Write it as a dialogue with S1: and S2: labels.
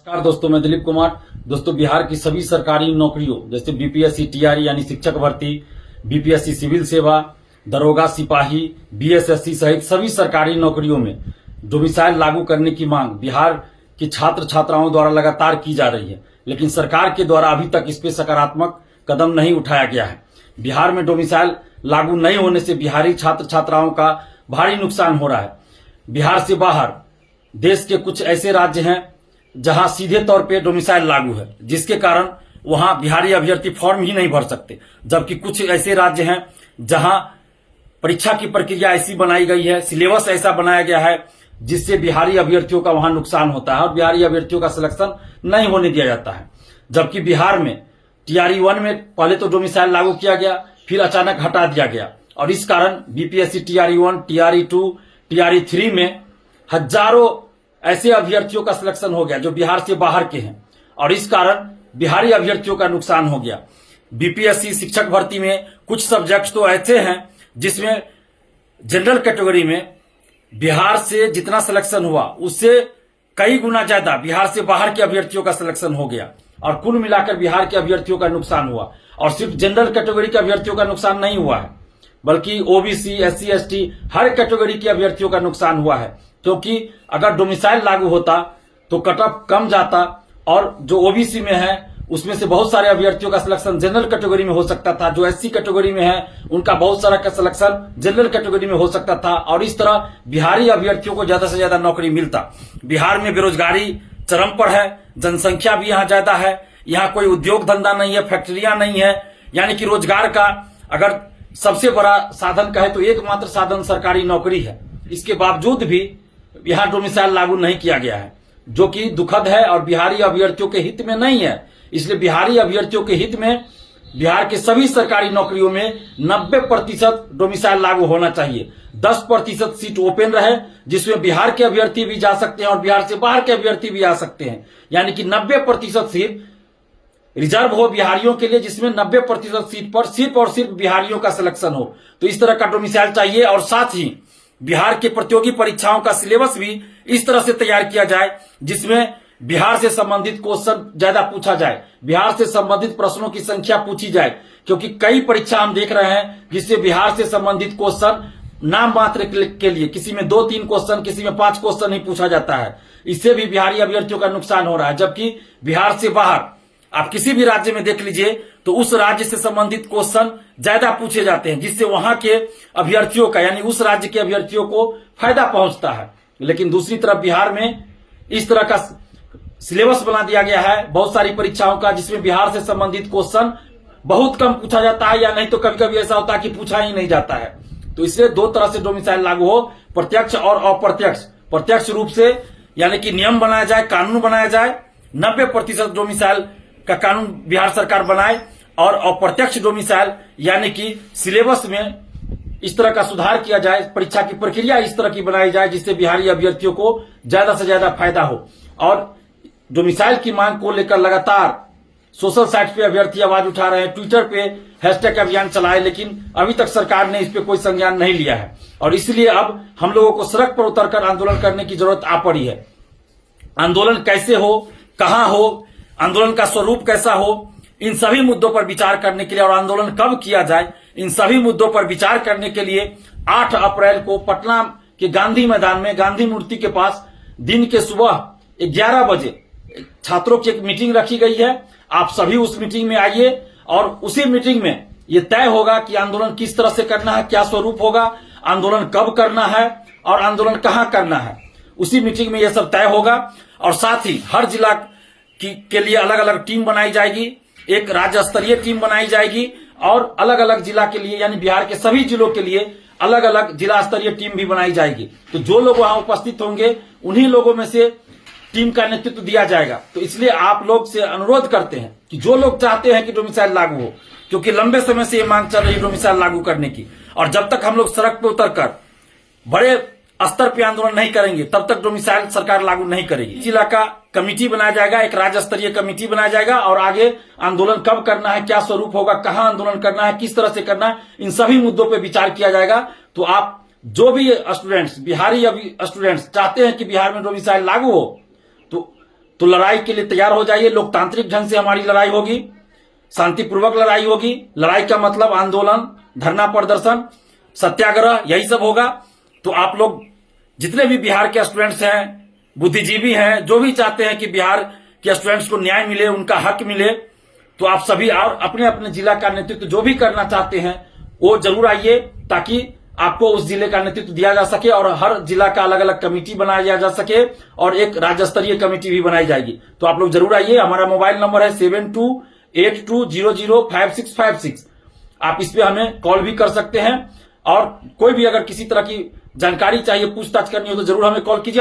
S1: नमस्कार दोस्तों, मैं दिलीप कुमार। दोस्तों, बिहार की सभी सरकारी नौकरियों जैसे बीपीएससी टीआरई यानी शिक्षक भर्ती, बीपीएससी सिविल सेवा, दरोगा, सिपाही, बीएसएससी सहित सभी सरकारी नौकरियों में डोमिसाइल लागू करने की मांग बिहार की छात्र छात्राओं द्वारा लगातार की जा रही है, लेकिन सरकार के द्वारा अभी तक इस पे सकारात्मक कदम नहीं उठाया गया है। बिहार में डोमिसाइल लागू नहीं होने से बिहारी छात्र छात्राओं का भारी नुकसान हो रहा है। बिहार से बाहर देश के कुछ ऐसे राज्य हैं जहां सीधे तौर पे डोमिसाइल लागू है, जिसके कारण वहां बिहारी अभ्यर्थी फॉर्म ही नहीं भर सकते, जबकि कुछ ऐसे राज्य हैं जहां परीक्षा की प्रक्रिया ऐसी बनाई गई है, सिलेबस ऐसा बनाया गया है जिससे बिहारी अभ्यर्थियों का वहां नुकसान होता है और बिहारी अभ्यर्थियों का सिलेक्शन नहीं होने दिया जाता है। जबकि बिहार में टीआरई 1 में पहले तो डोमिसाइल लागू किया गया, फिर अचानक हटा दिया गया और इस कारण बीपीएससी टीआरई 1, टीआरई 2, टीआरई 3 में हजारों ऐसे अभ्यर्थियों का सिलेक्शन हो गया जो बिहार से बाहर के हैं और इस कारण बिहारी अभ्यर्थियों का नुकसान हो गया। बीपीएससी शिक्षक भर्ती में कुछ सब्जेक्ट तो ऐसे हैं जिसमें जनरल कैटेगरी में बिहार से जितना सिलेक्शन हुआ उससे कई गुना ज्यादा बिहार से बाहर के अभ्यर्थियों का सिलेक्शन हो गया और कुल मिलाकर बिहार के अभ्यर्थियों का नुकसान हुआ। और सिर्फ जनरल कैटेगरी के अभ्यर्थियों का नुकसान नहीं हुआ है, बल्कि ओबीसी, एससी, एसटी हर कैटेगरी के अभ्यर्थियों का नुकसान हुआ है, क्योंकि अगर डोमिसाइल लागू होता तो कट ऑफ कम जाता और जो ओबीसी में है उसमें से बहुत सारे अभ्यर्थियों का सिलेक्शन जनरल कैटेगरी में हो सकता था, जो एससी कैटेगरी में है उनका बहुत सारा का सिलेक्शन जनरल कैटेगरी में हो सकता था और इस तरह बिहारी अभ्यर्थियों को ज्यादा से ज्यादा नौकरी मिलता। बिहार में बेरोजगारी चरम पर है, जनसंख्या भी यहाँ ज्यादा है, यहाँ कोई उद्योग धंधा नहीं है, फैक्ट्रियां नहीं है, यानी कि रोजगार का अगर सबसे बड़ा साधन कहे तो एकमात्र साधन सरकारी नौकरी है। इसके बावजूद भी यहाँ डोमिसाइल लागू नहीं किया गया है, जो कि दुखद है और बिहारी अभ्यर्थियों के हित में नहीं है। इसलिए बिहारी अभ्यर्थियों के हित में बिहार के सभी सरकारी नौकरियों में 90% डोमिसाइल लागू होना चाहिए। 10% सीट ओपन रहे जिसमें बिहार के अभ्यर्थी भी जा सकते हैं और बिहार से बाहर के अभ्यर्थी भी आ सकते हैं, यानी कि 90% सीट रिजर्व हो बिहारियों के लिए, जिसमें 90% सीट पर सिर्फ और सिर्फ बिहारियों का सिलेक्शन हो। तो इस तरह का डोमिसाइल चाहिए और साथ ही बिहार के प्रतियोगी परीक्षाओं का सिलेबस भी इस तरह से तैयार किया जाए जिसमें बिहार से संबंधित क्वेश्चन ज्यादा पूछा जाए, बिहार से संबंधित प्रश्नों की संख्या पूछी जाए, क्योंकि कई परीक्षा हम देख रहे हैं जिससे बिहार से संबंधित क्वेश्चन नाम मात्र के लिए किसी में 2-3 क्वेश्चन, किसी में 5 क्वेश्चन ही पूछा जाता है। इससे भी बिहारी अभ्यर्थियों का नुकसान हो रहा है। जबकि बिहार से बाहर आप किसी भी राज्य में देख लीजिए तो उस राज्य से संबंधित क्वेश्चन ज्यादा पूछे जाते हैं, जिससे वहां के अभ्यर्थियों का यानी उस राज्य के अभ्यर्थियों को फायदा पहुंचता है। लेकिन दूसरी तरफ बिहार में इस तरह का सिलेबस बना दिया गया है बहुत सारी परीक्षाओं का, जिसमें बिहार से संबंधित क्वेश्चन बहुत कम पूछा जाता है या नहीं तो कभी कभी ऐसा होता है कि पूछा ही नहीं जाता है। तो इसलिए दो तरह से डोमिसाइल लागू हो, प्रत्यक्ष और अप्रत्यक्ष। प्रत्यक्ष रूप से यानी कि नियम बनाया जाए, कानून बनाया जाए, 90% डोमिसाइल का कानून बिहार सरकार बनाए और अप्रत्यक्ष डोमिसाइल यानी कि सिलेबस में इस तरह का सुधार किया जाए, परीक्षा की प्रक्रिया इस तरह की बनाई जाए जिससे बिहारी अभ्यर्थियों को ज्यादा से ज्यादा फायदा हो। और डोमिसाइल की मांग को लेकर लगातार सोशल साइट पे अभ्यर्थी आवाज उठा रहे हैं, ट्विटर पे हैशटैग अभियान चलाए, लेकिन अभी तक सरकार ने इस पे कोई संज्ञान नहीं लिया है और इसलिए अब हम लोगों को सड़क पर उतरकर आंदोलन करने की जरूरत आ पड़ी है। आंदोलन कैसे हो, कहां हो, आंदोलन का स्वरूप कैसा हो, इन सभी मुद्दों पर विचार करने के लिए और आंदोलन कब किया जाए, इन सभी मुद्दों पर विचार करने के लिए 8 अप्रैल को पटना के गांधी मैदान में गांधी मूर्ति के पास दिन के सुबह 11 बजे छात्रों की एक मीटिंग रखी गई है। आप सभी उस मीटिंग में आइए और उसी मीटिंग में यह तय होगा कि आंदोलन किस तरह से करना है, क्या स्वरूप होगा, आंदोलन कब करना है और आंदोलन कहां करना है। उसी मीटिंग में यह सब तय होगा और साथ ही हर जिला के लिए अलग अलग टीम बनाई जाएगी, एक राज्य स्तरीय टीम बनाई जाएगी और अलग अलग जिला के लिए यानी बिहार के सभी जिलों के लिए अलग अलग जिला स्तरीय टीम भी बनाई जाएगी। तो जो लोग वहां उपस्थित होंगे उन्हीं लोगों में से टीम का नेतृत्व दिया जाएगा। तो इसलिए आप लोग से अनुरोध करते हैं कि जो लोग चाहते हैं कि डोमिसाइल लागू हो, क्योंकि लंबे समय से ये मांग चल रही है डोमिसाइल लागू करने की, और जब तक हम लोग सड़क पर उतरकर बड़े स्तर पे आंदोलन नहीं करेंगे तब तक डोमिसाइल सरकार लागू नहीं करेगी। जिला का कमेटी बनाया जाएगा, एक राज्य स्तरीय कमेटी बनाया जाएगा और आगे आंदोलन कब करना है, क्या स्वरूप होगा, कहां आंदोलन करना है, किस तरह से करना है, इन सभी मुद्दों पर विचार किया जाएगा। तो आप जो भी स्टूडेंट्स, बिहारी स्टूडेंट्स चाहते हैं कि बिहार में डोमिसाइल लागू हो, तो तो लड़ाई के लिए तैयार हो जाइए। लोकतांत्रिक ढंग से हमारी लड़ाई होगी, शांतिपूर्वक लड़ाई होगी। लड़ाई का मतलब आंदोलन, धरना प्रदर्शन, सत्याग्रह, यही सब होगा। तो आप लोग जितने भी बिहार के स्टूडेंट्स हैं, बुद्धिजीवी हैं, जो भी चाहते हैं कि बिहार के स्टूडेंट्स को न्याय मिले, उनका हक मिले, तो आप सभी और अपने अपने जिला का नेतृत्व जो भी करना चाहते हैं वो जरूर आइए, ताकि आपको उस जिले का नेतृत्व दिया जा सके और हर जिला का अलग अलग कमेटी बनाया जा सके और एक राज्य स्तरीय कमेटी भी बनाई जाएगी। तो आप लोग जरूर आइए। हमारा मोबाइल नंबर है 7282005656। आप इस पे हमें कॉल भी कर सकते हैं और कोई भी अगर किसी तरह की जानकारी चाहिए, पूछताछ करनी हो तो जरूर हमें कॉल कीजिए।